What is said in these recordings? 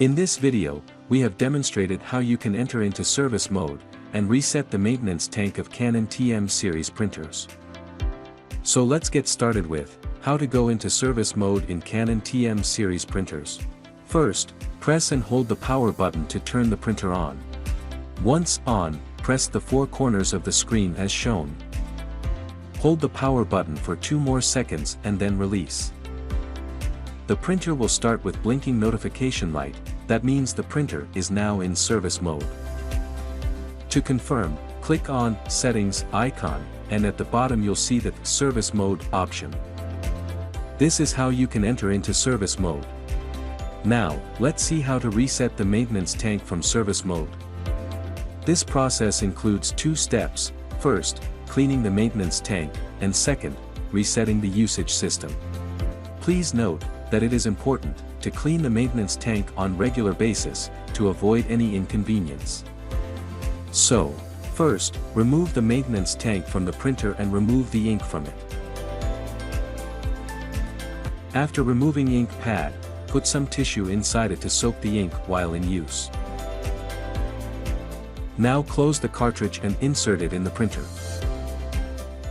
In this video, we have demonstrated how you can enter into service mode and reset the maintenance tank of Canon TM series printers. So let's get started with how to go into service mode in Canon TM series printers. First, press and hold the power button to turn the printer on. Once on, press the four corners of the screen as shown. Hold the power button for 2 more seconds and then release. The printer will start with blinking notification light, that means the printer is now in service mode. To confirm, click on Settings icon, and at the bottom you'll see the Service Mode option. This is how you can enter into service mode. Now, let's see how to reset the maintenance tank from service mode. This process includes 2 steps: first, cleaning the maintenance tank, and second, resetting the usage system. Please note that it is important to clean the maintenance tank on regular basis to avoid any inconvenience. So, first, remove the maintenance tank from the printer and remove the ink from it. After removing ink pad, put some tissue inside it to soak the ink while in use. Now close the cartridge and insert it in the printer.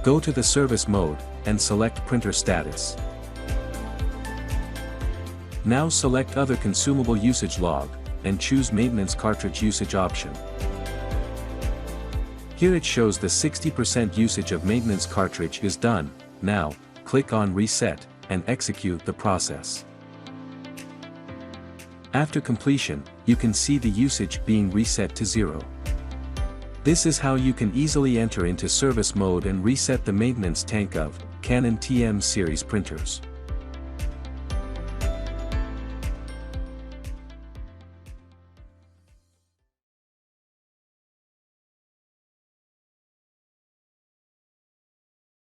Go to the service mode, and select printer status. Now select other consumable usage log, and choose maintenance cartridge usage option. Here it shows the 60% usage of maintenance cartridge is done. Now, click on reset, and execute the process. After completion, you can see the usage being reset to 0. This is how you can easily enter into service mode and reset the maintenance tank of Canon TM series printers.